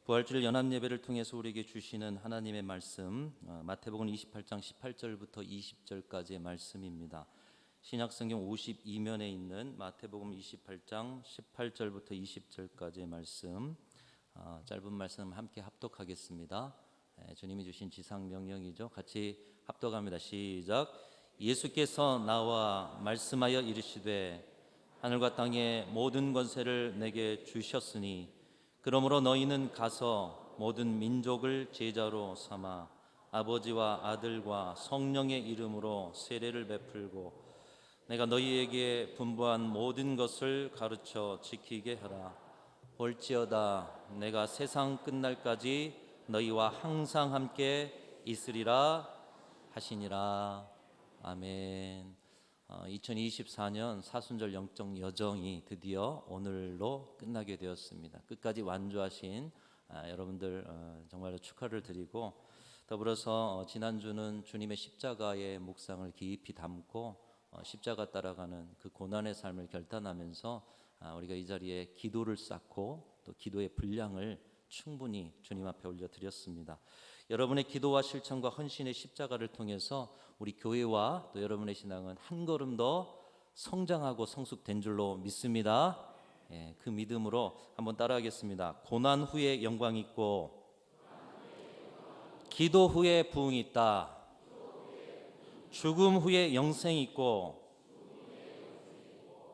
부활주일 연합예배를 통해서 우리에게 주시는 하나님의 말씀, 마태복음 28장 18절부터 20절까지의 말씀입니다. 신약성경 52면에 있는 마태복음 28장 18절부터 20절까지의 말씀, 짧은 말씀 함께 합독하겠습니다. 주님이 주신 지상 명령이죠. 같이 합독합니다. 시작. 예수께서 나와 말씀하여 이르시되 하늘과 땅의 모든 권세를 내게 주셨으니 그러므로 너희는 가서 모든 민족을 제자로 삼아 아버지와 아들과 성령의 이름으로 세례를 베풀고 내가 너희에게 분부한 모든 것을 가르쳐 지키게 하라. 볼지어다 내가 세상 끝날까지 너희와 항상 함께 있으리라 하시니라. 아멘. 2024년 사순절 영적 여정이 드디어 오늘로 끝나게 되었습니다. 끝까지 완주하신 여러분들 정말로 축하를 드리고, 더불어서 지난주는 주님의 십자가의 묵상을 깊이 담고 십자가 따라가는 그 고난의 삶을 결단하면서 우리가 이 자리에 기도를 쌓고 또 기도의 분량을 충분히 주님 앞에 올려드렸습니다. 여러분의 기도와 실천과 헌신의 십자가를 통해서 우리 교회와 또 여러분의 신앙은 한 걸음 더 성장하고 성숙된 줄로 믿습니다. 그 믿음으로 한번 따라하겠습니다. 고난 후에 영광이 있고 기도 후에 부흥이 있다. 죽음 후에 영생이 있고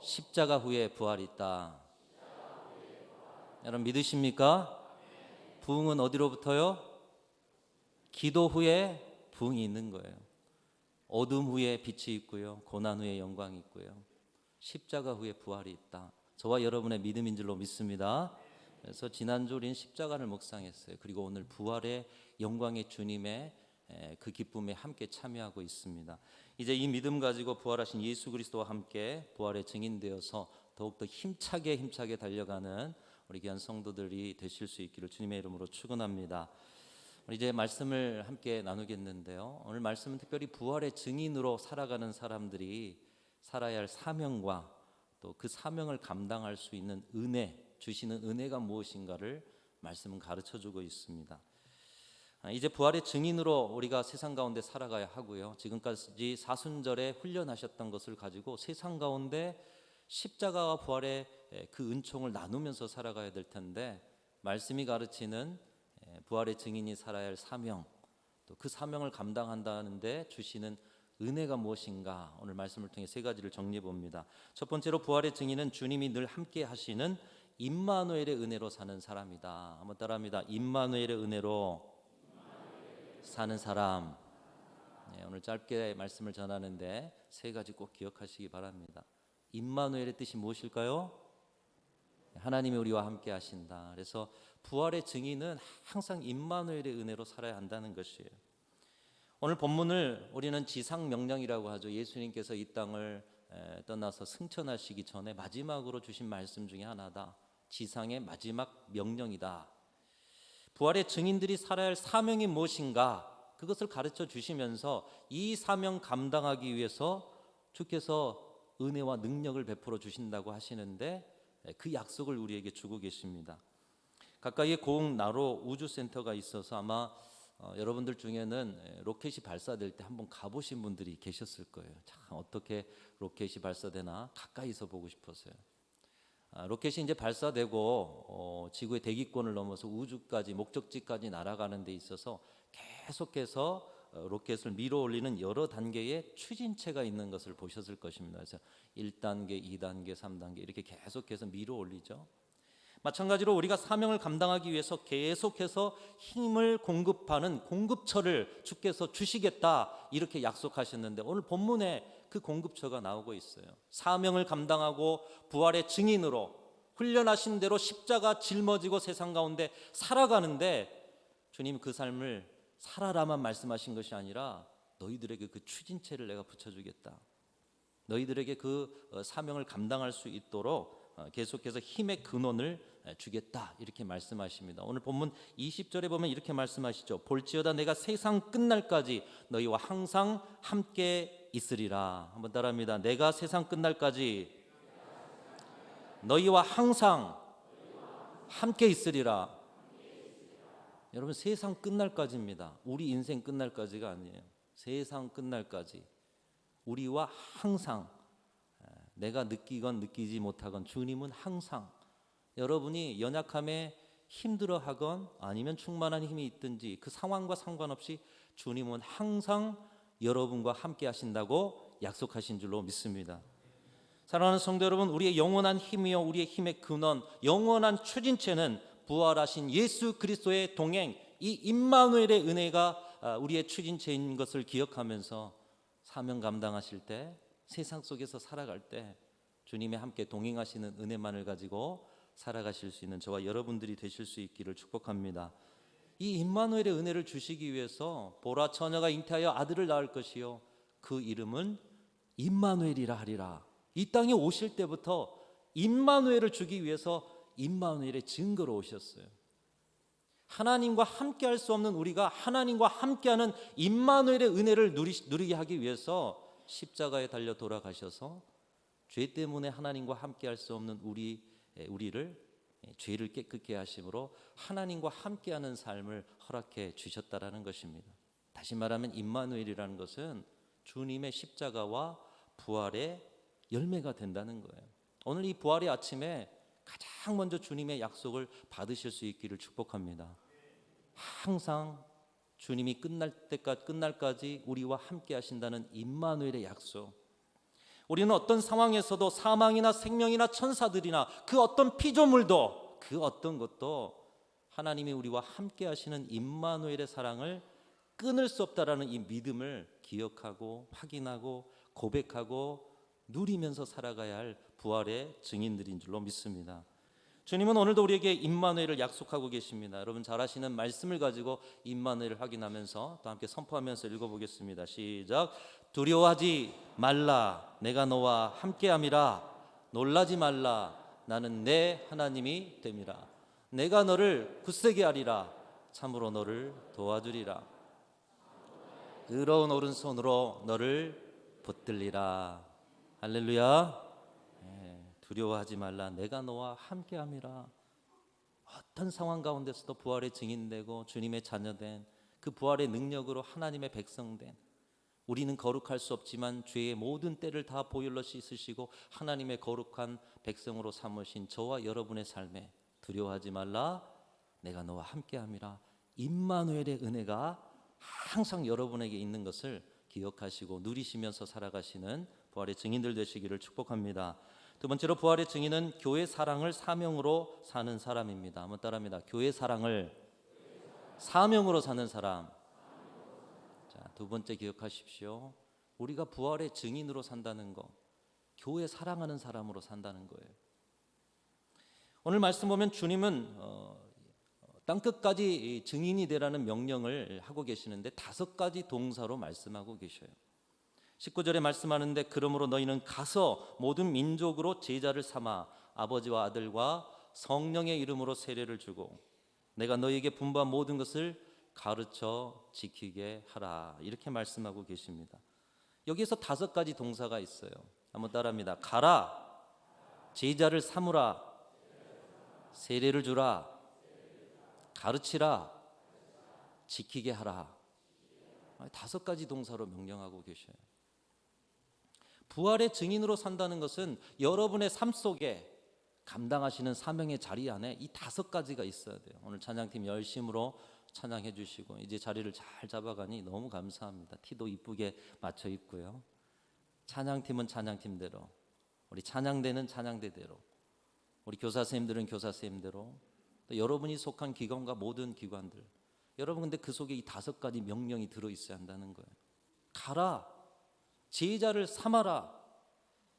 십자가 후에 부활이 있다. 여러분 믿으십니까? 부흥은 어디로부터요? 기도 후에 부흥이 있는 거예요. 어둠 후에 빛이 있고요, 고난 후에 영광이 있고요, 십자가 후에 부활이 있다. 저와 여러분의 믿음인 줄로 믿습니다. 그래서 지난주 우리는 십자가를 묵상했어요. 그리고 오늘 부활의 영광의 주님의 그 기쁨에 함께 참여하고 있습니다. 이제 이 믿음 가지고 부활하신 예수 그리스도와 함께 부활의 증인되어서 더욱더 힘차게 달려가는 우리 귀한 성도들이 되실 수 있기를 주님의 이름으로 축원합니다. 이제 말씀을 함께 나누겠는데요, 오늘 말씀은 특별히 부활의 증인으로 살아가는 사람들이 살아야 할 사명과 또 그 사명을 감당할 수 있는 은혜, 주시는 은혜가 무엇인가를 말씀은 가르쳐주고 있습니다. 이제 부활의 증인으로 우리가 세상 가운데 살아가야 하고요, 지금까지 사순절에 훈련하셨던 것을 가지고 세상 가운데 십자가와 부활의 그 은총을 나누면서 살아가야 될 텐데, 말씀이 가르치는 부활의 증인이 살아야 할 사명, 또 그 사명을 감당한다는데 주시는 은혜가 무엇인가, 오늘 말씀을 통해 세 가지를 정리해 봅니다. 첫 번째로 부활의 증인은 주님이 늘 함께 하시는 임마누엘의 은혜로 사는 사람이다. 한번 따라합니다. 임마누엘의 은혜로 사는 사람. 오늘 짧게 말씀을 전하는데 세 가지 꼭 기억하시기 바랍니다. 임마누엘의 뜻이 무엇일까요? 하나님이 우리와 함께 하신다. 그래서 부활의 증인은 항상 임마누엘의 은혜로 살아야 한다는 것이에요. 오늘 본문을 우리는 지상 명령이라고 하죠. 예수님께서 이 땅을 떠나서 승천하시기 전에 마지막으로 주신 말씀 중에 하나다. 지상의 마지막 명령이다. 부활의 증인들이 살아야 할 사명이 무엇인가, 그것을 가르쳐 주시면서 이 사명 감당하기 위해서 주께서 은혜와 능력을 베풀어 주신다고 하시는데, 그 약속을 우리에게 주고 계십니다. 가까이에 고흥나로 우주센터가 있어서 아마 여러분들 중에는 로켓이 발사될 때 한번 가보신 분들이 계셨을 거예요. 참 어떻게 로켓이 발사되나 가까이서 보고 싶었어요. 로켓이 이제 발사되고 지구의 대기권을 넘어서 우주까지, 목적지까지 날아가는 데 있어서 계속해서 로켓을 밀어 올리는 여러 단계의 추진체가 있는 것을 보셨을 것입니다. 그래서 1단계, 2단계, 3단계 이렇게 계속해서 밀어 올리죠. 마찬가지로 우리가 사명을 감당하기 위해서 계속해서 힘을 공급하는 공급처를 주께서 주시겠다, 이렇게 약속하셨는데 오늘 본문에 그 공급처가 나오고 있어요. 사명을 감당하고 부활의 증인으로 훈련하신 대로 십자가 짊어지고 세상 가운데 살아가는데, 주님 그 삶을 살아라만 말씀하신 것이 아니라 너희들에게 그 추진체를 내가 붙여주겠다, 너희들에게 그 사명을 감당할 수 있도록 계속해서 힘의 근원을 주겠다, 이렇게 말씀하십니다. 오늘 본문 20절에 보면 이렇게 말씀하시죠. 볼지어다 내가 세상 끝날까지 너희와 항상 함께 있으리라. 한번 따라합니다. 내가 세상 끝날까지 너희와 항상 함께 있으리라. 여러분, 세상 끝날까지입니다. 우리 인생 끝날까지가 아니에요. 세상 끝날까지 우리와 항상, 내가 느끼건 느끼지 못하건 주님은 항상, 여러분이 연약함에 힘들어하건 아니면 충만한 힘이 있든지 그 상황과 상관없이 주님은 항상 여러분과 함께 하신다고 약속하신 줄로 믿습니다. 사랑하는 성도 여러분, 우리의 영원한 힘이요 우리의 힘의 근원, 영원한 추진체는 부활하신 예수 그리스도의 동행, 이 임마누엘의 은혜가 우리의 추진체인 것을 기억하면서 사명 감당하실 때, 세상 속에서 살아갈 때 주님의 함께 동행하시는 은혜만을 가지고 살아가실 수 있는 저와 여러분들이 되실 수 있기를 축복합니다. 이 임마누엘의 은혜를 주시기 위해서 보라, 처녀가 잉태하여 아들을 낳을 것이요 그 이름은 임마누엘이라 하리라. 이 땅에 오실 때부터 임마누엘을 주기 위해서 임마누엘의 증거로 오셨어요. 하나님과 함께할 수 없는 우리가 하나님과 함께하는 임마누엘의 은혜를 누리게 하기 위해서 십자가에 달려 돌아가셔서 죄 때문에 하나님과 함께할 수 없는 우리를 죄를 깨끗게 하심으로 하나님과 함께하는 삶을 허락해 주셨다라는 것입니다. 다시 말하면 임마누엘이라는 것은 주님의 십자가와 부활의 열매가 된다는 거예요. 오늘 이 부활의 아침에 가장 먼저 주님의 약속을 받으실 수 있기를 축복합니다. 항상 주님이 끝날까지 우리와 함께 하신다는 임마누엘의 약속. 우리는 어떤 상황에서도 사망이나 생명이나 천사들이나 그 어떤 피조물도 그 어떤 것도 하나님이 우리와 함께 하시는 임마누엘의 사랑을 끊을 수 없다라는 이 믿음을 기억하고 확인하고 고백하고 누리면서 살아가야 할 부활의 증인들인 줄로 믿습니다. 주님은 오늘도 우리에게 임마누엘을 약속하고 계십니다. 여러분 잘 아시는 말씀을 가지고 임마누엘을 확인하면서 또 함께 선포하면서 읽어보겠습니다. 시작. 두려워하지 말라, 내가 너와 함께함이라. 놀라지 말라, 나는 내 하나님이 됨이라. 내가 너를 굳세게 하리라. 참으로 너를 도와주리라. 의로운 오른손으로 너를 붙들리라. 할렐루야. 두려워하지 말라, 내가 너와 함께함이라. 어떤 상황 가운데서도 부활의 증인되고 주님의 자녀된 그 부활의 능력으로 하나님의 백성된, 우리는 거룩할 수 없지만 죄의 모든 때를 다 보혈로 씻으시고 하나님의 거룩한 백성으로 삼으신 저와 여러분의 삶에 두려워하지 말라, 내가 너와 함께함이라. 임마누엘의 은혜가 항상 여러분에게 있는 것을 기억하시고 누리시면서 살아가시는 부활의 증인들 되시기를 축복합니다. 두 번째로 부활의 증인은 교회 사랑을 사명으로 사는 사람입니다. 한번 따라합니다. 교회 사랑을 사명으로 사는 사람. 자, 두 번째 기억하십시오. 우리가 부활의 증인으로 산다는 거, 교회 사랑하는 사람으로 산다는 거예요. 오늘 말씀 보면 주님은 땅끝까지 증인이 되라는 명령을 하고 계시는데 5가지 동사로 말씀하고 계셔요. 19절에 말씀하는데 그러므로 너희는 가서 모든 민족으로 제자를 삼아 아버지와 아들과 성령의 이름으로 세례를 주고 내가 너희에게 분부한 모든 것을 가르쳐 지키게 하라. 이렇게 말씀하고 계십니다. 여기에서 5가지 동사가 있어요. 한번 따라합니다. 가라, 제자를 삼으라, 세례를 주라, 가르치라, 지키게 하라. 5가지 동사로 명령하고 계셔요. 부활의 증인으로 산다는 것은 여러분의 삶 속에 감당하시는 사명의 자리 안에 이 5가지가 있어야 돼요. 오늘 찬양팀 열심으로 찬양해 주시고 이제 자리를 잘 잡아가니 너무 감사합니다. 티도 이쁘게 맞춰 입고요. 찬양팀은 찬양팀대로, 우리 찬양대는 찬양대대로, 우리 교사 선생님들은 교사 선생님대로, 또 여러분이 속한 기관과 모든 기관들, 여러분 근데 그 속에 이 5가지 명령이 들어있어야 한다는 거예요. 가라, 제자를 삼아라,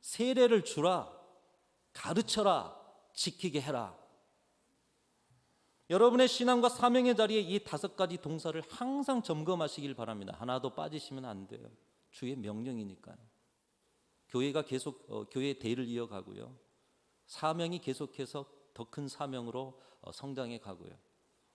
세례를 주라, 가르쳐라, 지키게 해라. 여러분의 신앙과 사명의 자리에 이 5가지 동사를 항상 점검하시길 바랍니다. 하나도 빠지시면 안 돼요. 주의 명령이니까요. 교회가 계속 교회의 대를 이어가고요. 사명이 계속해서 더 큰 사명으로 성장해 가고요.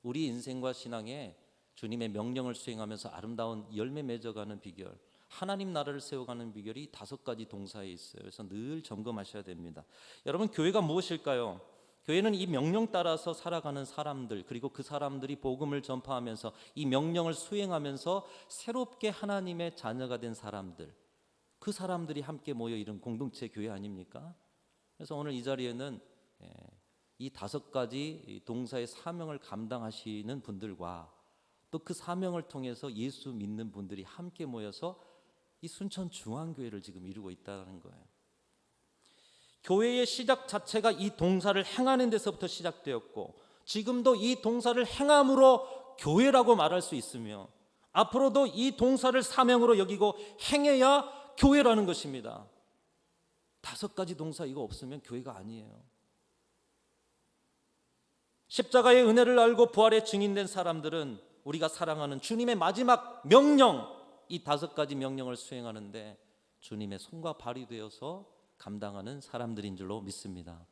우리 인생과 신앙에 주님의 명령을 수행하면서 아름다운 열매 맺어가는 비결, 하나님 나라를 세워가는 비결이 5가지 동사에 있어요. 그래서 늘 점검하셔야 됩니다. 여러분 교회가 무엇일까요? 교회는 이 명령 따라서 살아가는 사람들, 그리고 그 사람들이 복음을 전파하면서 이 명령을 수행하면서 새롭게 하나님의 자녀가 된 사람들, 그 사람들이 함께 모여 이룬 공동체 교회 아닙니까? 그래서 오늘 이 자리에는 이 5가지 동사의 사명을 감당하시는 분들과 또 그 사명을 통해서 예수 믿는 분들이 함께 모여서 이 순천 중앙교회를 지금 이루고 있다는 거예요. 교회의 시작 자체가 이 동사를 행하는 데서부터 시작되었고, 지금도 이 동사를 행함으로 교회라고 말할 수 있으며, 앞으로도 이 동사를 사명으로 여기고 행해야 교회라는 것입니다. 5가지 동사 이거 없으면 교회가 아니에요. 십자가의 은혜를 알고 부활의 증인된 사람들은 우리가 사랑하는 주님의 마지막 명령, 이 5가지 명령을 수행하는데 주님의 손과 발이 되어서 감당하는 사람들인 줄로 믿습니다.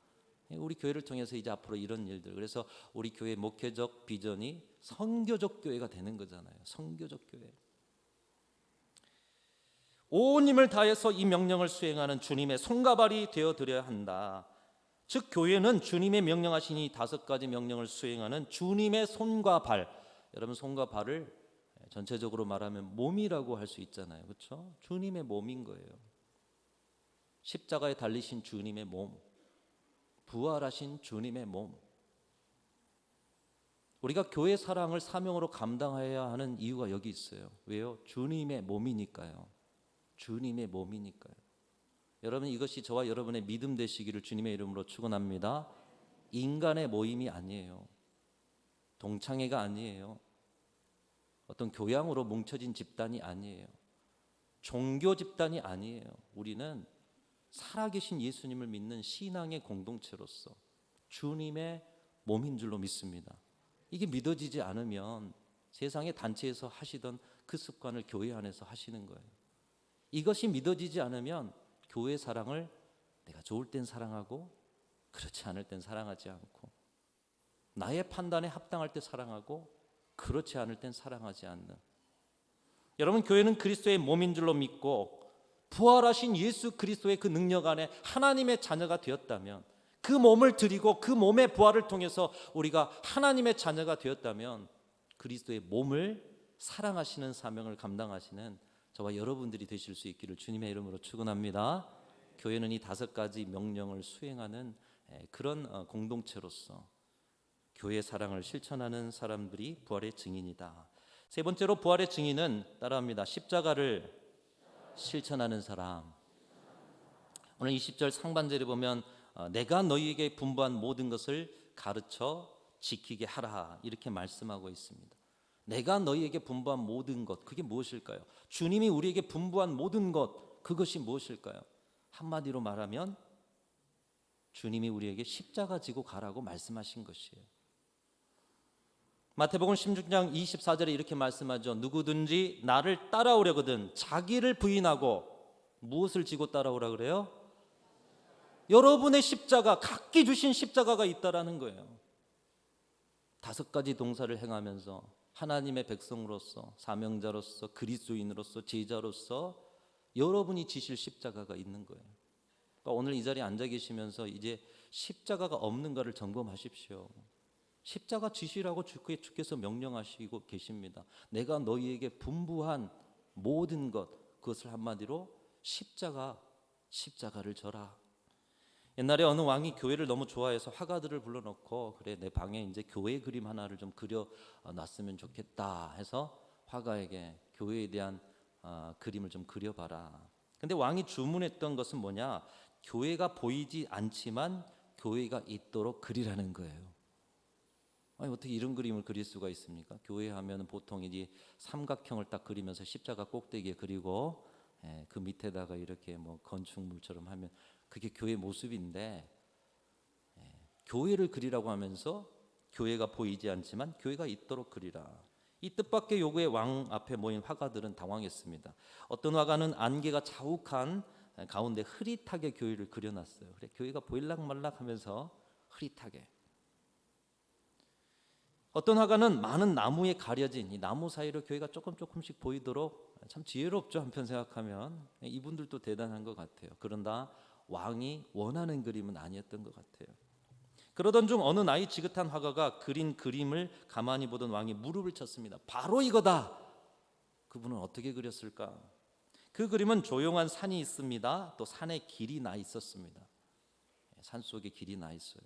우리 교회를 통해서 이제 앞으로 이런 일들, 그래서 우리 교회 목회적 비전이 선교적 교회가 되는 거잖아요. 선교적 교회. 온 힘을 다해서 이 명령을 수행하는 주님의 손과 발이 되어드려야 한다. 즉 교회는 주님의 명령하신 이 5가지 명령을 수행하는 주님의 손과 발, 여러분 손과 발을 전체적으로 말하면 몸이라고 할 수 있잖아요. 그렇죠? 주님의 몸인 거예요. 십자가에 달리신 주님의 몸, 부활하신 주님의 몸. 우리가 교회 사랑을 사명으로 감당해야 하는 이유가 여기 있어요. 왜요? 주님의 몸이니까요. 주님의 몸이니까요. 여러분, 이것이 저와 여러분의 믿음 되시기를 주님의 이름으로 축원합니다. 인간의 모임이 아니에요. 동창회가 아니에요. 어떤 교양으로 뭉쳐진 집단이 아니에요. 종교 집단이 아니에요. 우리는 살아계신 예수님을 믿는 신앙의 공동체로서 주님의 몸인 줄로 믿습니다. 이게 믿어지지 않으면 세상의 단체에서 하시던 그 습관을 교회 안에서 하시는 거예요. 이것이 믿어지지 않으면 교회 사랑을 내가 좋을 땐 사랑하고 그렇지 않을 땐 사랑하지 않고, 나의 판단에 합당할 때 사랑하고 그렇지 않을 땐 사랑하지 않는, 여러분 교회는 그리스도의 몸인 줄로 믿고 부활하신 예수 그리스도의 그 능력 안에 하나님의 자녀가 되었다면, 그 몸을 드리고 그 몸의 부활을 통해서 우리가 하나님의 자녀가 되었다면 그리스도의 몸을 사랑하시는 사명을 감당하시는 저와 여러분들이 되실 수 있기를 주님의 이름으로 축원합니다. 교회는 이 5가지 명령을 수행하는 그런 공동체로서 교회의 사랑을 실천하는 사람들이 부활의 증인이다. 세 번째로 부활의 증인은 따라합니다. 십자가를 실천하는 사람. 오늘 20절 상반절에 보면 내가 너희에게 분부한 모든 것을 가르쳐 지키게 하라, 이렇게 말씀하고 있습니다. 내가 너희에게 분부한 모든 것, 그게 무엇일까요? 주님이 우리에게 분부한 모든 것, 그것이 무엇일까요? 한마디로 말하면 주님이 우리에게 십자가 지고 가라고 말씀하신 것이에요. 마태복음 16장 24절에 이렇게 말씀하죠. 누구든지 나를 따라오려거든 자기를 부인하고 무엇을 지고 따라오라 그래요? 여러분의 십자가, 각기 주신 십자가가 있다라는 거예요. 5가지 동사를 행하면서 하나님의 백성으로서, 사명자로서, 그리스도인으로서, 제자로서 여러분이 지실 십자가가 있는 거예요. 그러니까 오늘 이 자리에 앉아 계시면서 이제 십자가가 없는가를 점검하십시오. 십자가 지시라고 주께서 명령하시고 계십니다. 내가 너희에게 분부한 모든 것, 그것을 한마디로 십자가를 져라. 옛날에 어느 왕이 교회를 너무 좋아해서 화가들을 불러놓고, 그래 내 방에 이제 교회 그림 하나를 좀 그려 놨으면 좋겠다 해서 화가에게 교회에 대한 그림을 좀 그려봐라. 근데 왕이 주문했던 것은 뭐냐? 교회가 보이지 않지만 교회가 있도록 그리라는 거예요. 아니 어떻게 이런 그림을 그릴 수가 있습니까? 교회 하면 보통 이제 삼각형을 딱 그리면서 십자가 꼭대기에 그리고 그 밑에다가 이렇게 뭐 건축물처럼 하면 그게 교회 모습인데, 교회를 그리라고 하면서 교회가 보이지 않지만 교회가 있도록 그리라. 이 뜻밖의 요구에 왕 앞에 모인 화가들은 당황했습니다. 어떤 화가는 안개가 자욱한 가운데 흐릿하게 교회를 그려놨어요. 그래 교회가 보일락말락 하면서 흐릿하게. 어떤 화가는 많은 나무에 가려진 이 나무 사이로 교회가 조금씩 보이도록, 참 지혜롭죠 한편 생각하면. 이분들도 대단한 것 같아요. 그런다 왕이 원하는 그림은 아니었던 것 같아요. 그러던 중 어느 나이 지긋한 화가가 그린 그림을 가만히 보던 왕이 무릎을 쳤습니다. 바로 이거다. 그분은 어떻게 그렸을까? 그 그림은 조용한 산이 있습니다. 또 산에 길이 나 있었습니다. 산 속에 길이 나 있어요.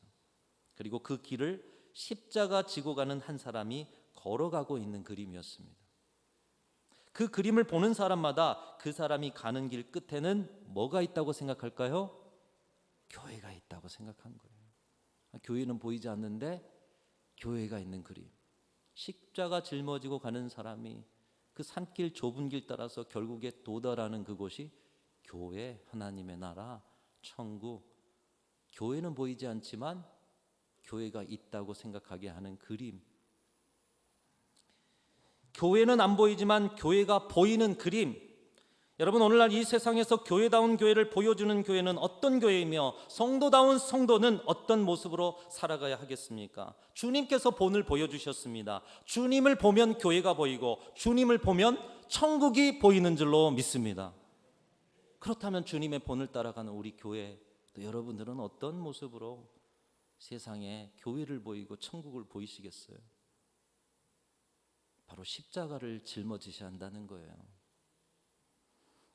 그리고 그 길을 십자가 지고 가는 한 사람이 걸어가고 있는 그림이었습니다. 그 그림을 보는 사람마다 그 사람이 가는 길 끝에는 뭐가 있다고 생각할까요? 교회가 있다고 생각한 거예요. 교회는 보이지 않는데 교회가 있는 그림. 십자가 짊어지고 가는 사람이 그 산길 좁은 길 따라서 결국에 도달하는 그곳이 교회, 하나님의 나라, 천국. 교회는 보이지 않지만 교회가 있다고 생각하게 하는 그림. 교회는 안 보이지만 교회가 보이는 그림. 여러분, 오늘날 이 세상에서 교회다운 교회를 보여주는 교회는 어떤 교회이며 성도다운 성도는 어떤 모습으로 살아가야 하겠습니까? 주님께서 본을 보여주셨습니다. 주님을 보면 교회가 보이고 주님을 보면 천국이 보이는 줄로 믿습니다. 그렇다면 주님의 본을 따라가는 우리 교회, 또 여러분들은 어떤 모습으로 세상에 교회를 보이고 천국을 보이시겠어요? 바로 십자가를 짊어지셔야 한다는 거예요.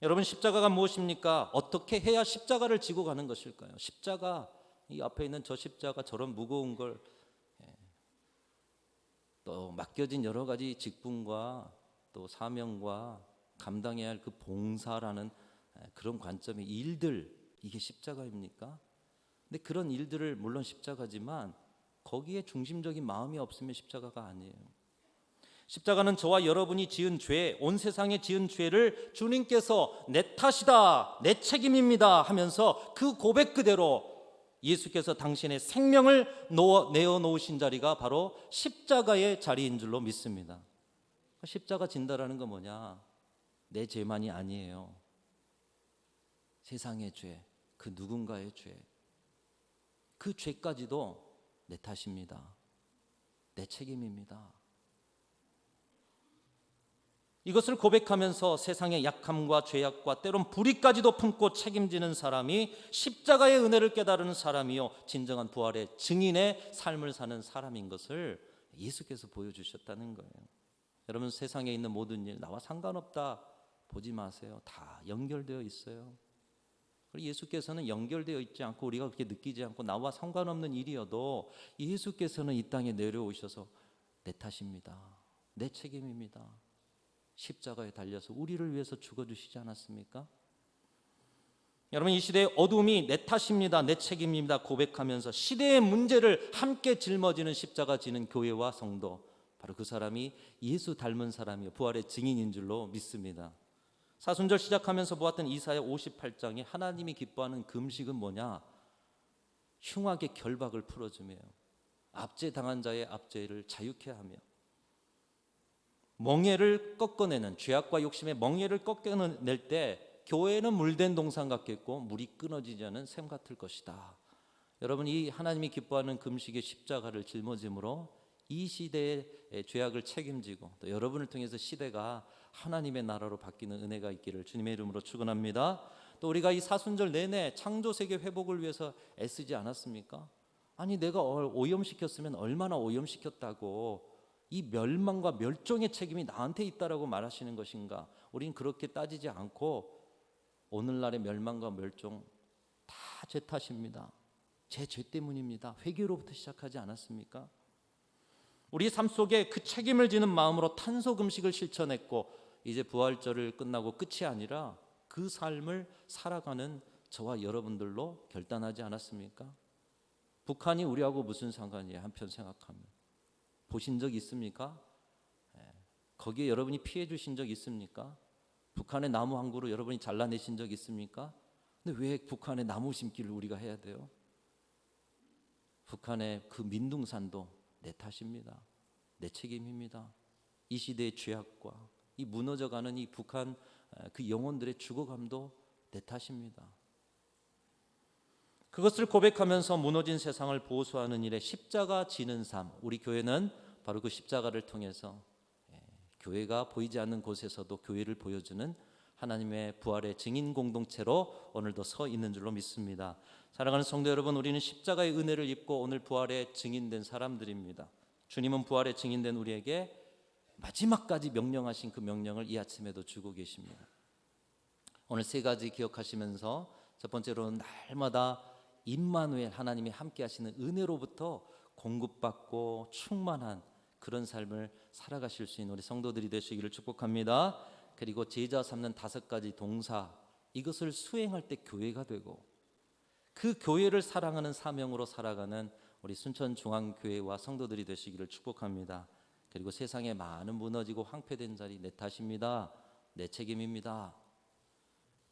여러분, 십자가가 무엇입니까? 어떻게 해야 십자가를 지고 가는 것일까요? 십자가, 이 앞에 있는 저 십자가, 저런 무거운 걸 또 맡겨진 여러 가지 직분과 또 사명과 감당해야 할 그 봉사라는 그런 관점의 일들, 이게 십자가입니까? 근데 그런 일들을 물론 십자가지만 거기에 중심적인 마음이 없으면 십자가가 아니에요. 십자가는 저와 여러분이 지은 죄, 온 세상에 지은 죄를 주님께서 내 탓이다, 내 책임입니다 하면서 그 고백 그대로 예수께서 당신의 생명을 내어놓으신 자리가 바로 십자가의 자리인 줄로 믿습니다. 십자가 진다라는 건 뭐냐? 내 죄만이 아니에요. 세상의 죄, 그 누군가의 죄, 그 죄까지도 내 탓입니다. 내 책임입니다. 이것을 고백하면서 세상의 약함과 죄악과 때론 불의까지도 품고 책임지는 사람이 십자가의 은혜를 깨달은 사람이요, 진정한 부활의 증인의 삶을 사는 사람인 것을 예수께서 보여주셨다는 거예요. 여러분, 세상에 있는 모든 일 나와 상관없다 보지 마세요. 다 연결되어 있어요. 그리고 예수께서는 연결되어 있지 않고 우리가 그렇게 느끼지 않고 나와 상관없는 일이어도 예수께서는 이 땅에 내려오셔서 내 탓입니다, 내 책임입니다, 십자가에 달려서 우리를 위해서 죽어주시지 않았습니까? 여러분, 이 시대의 어둠이 내 탓입니다, 내 책임입니다 고백하면서 시대의 문제를 함께 짊어지는 십자가 지는 교회와 성도, 바로 그 사람이 예수 닮은 사람이요, 부활의 증인인 줄로 믿습니다. 사순절 시작하면서 보았던 이사야 58장에 하나님이 기뻐하는 금식은 뭐냐? 흉악의 결박을 풀어주며 압제 당한 자의 압제를 자유케 하며 멍에를 꺾어내는, 죄악과 욕심의 멍에를 꺾어낼 때 교회는 물된 동산 같겠고 물이 끊어지지 않은 샘 같을 것이다. 여러분, 이 하나님이 기뻐하는 금식의 십자가를 짊어짐으로 이 시대의 죄악을 책임지고 또 여러분을 통해서 시대가 하나님의 나라로 바뀌는 은혜가 있기를 주님의 이름으로 축원합니다. 또 우리가 이 사순절 내내 창조세계 회복을 위해서 애쓰지 않았습니까? 아니, 내가 오염시켰으면 얼마나 오염시켰다고 이 멸망과 멸종의 책임이 나한테 있다라고 말하시는 것인가? 우리는 그렇게 따지지 않고 오늘날의 멸망과 멸종 다 제 탓입니다, 제 죄 때문입니다, 회개로부터 시작하지 않았습니까? 우리 삶 속에 그 책임을 지는 마음으로 탄소금식을 실천했고 이제 부활절을 끝나고 끝이 아니라 그 삶을 살아가는 저와 여러분들로 결단하지 않았습니까? 북한이 우리하고 무슨 상관이에요? 한편 생각하면 보신 적 있습니까? 거기에 여러분이 피해 주신 적 있습니까? 북한의 나무 한 그루 여러분이 잘라내신 적 있습니까? 근데 왜 북한의 나무 심기를 우리가 해야 돼요? 북한의 그 민둥산도 내 탓입니다, 내 책임입니다. 이 시대의 죄악과 이 무너져가는 이 북한 그 영혼들의 죽어감도 내 탓입니다. 그것을 고백하면서 무너진 세상을 보수하는 일에 십자가 지는 삶, 우리 교회는 바로 그 십자가를 통해서 교회가 보이지 않는 곳에서도 교회를 보여주는 하나님의 부활의 증인 공동체로 오늘도 서 있는 줄로 믿습니다. 사랑하는 성도 여러분, 우리는 십자가의 은혜를 입고 오늘 부활의 증인된 사람들입니다. 주님은 부활의 증인된 우리에게 마지막까지 명령하신 그 명령을 이 아침에도 주고 계십니다. 오늘 세 가지 기억하시면서 첫 번째로 날마다 임마누엘 하나님이 함께 하시는 은혜로부터 공급받고 충만한 그런 삶을 살아가실 수 있는 우리 성도들이 되시기를 축복합니다. 그리고 제자 삼는 5가지 동사, 이것을 수행할 때 교회가 되고 그 교회를 사랑하는 사명으로 살아가는 우리 순천중앙교회와 성도들이 되시기를 축복합니다. 그리고 세상에 많은 무너지고 황폐된 자리 내 탓입니다. 내 책임입니다.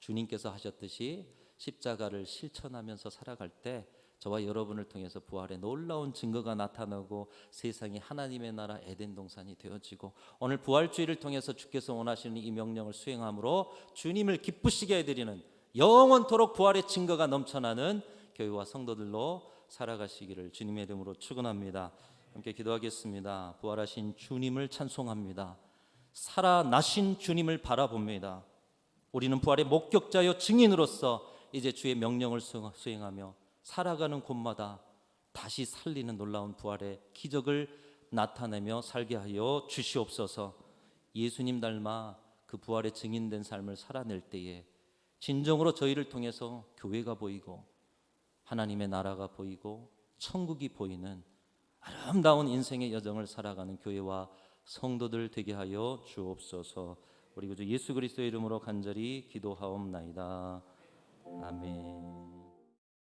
주님께서 하셨듯이 십자가를 실천하면서 살아갈 때 저와 여러분을 통해서 부활의 놀라운 증거가 나타나고 세상이 하나님의 나라 에덴 동산이 되어지고 오늘 부활주의를 통해서 주께서 원하시는 이 명령을 수행함으로 주님을 기쁘시게 해드리는 영원토록 부활의 증거가 넘쳐나는 교회와 성도들로 살아가시기를 주님의 이름으로 축원합니다. 함께 기도하겠습니다. 부활하신 주님을 찬송합니다. 살아나신 주님을 바라봅니다. 우리는 부활의 목격자요 증인으로서 이제 주의 명령을 수행하며 살아가는 곳마다 다시 살리는 놀라운 부활의 기적을 나타내며 살게 하여 주시옵소서. 예수님 닮아 그 부활의 증인된 삶을 살아낼 때에 진정으로 저희를 통해서 교회가 보이고 하나님의 나라가 보이고 천국이 보이는 아름다운 인생의 여정을 살아가는 교회와 성도들 되게 하여 주옵소서. 우리 구주 예수 그리스도의 이름으로 간절히 기도하옵나이다. 아멘.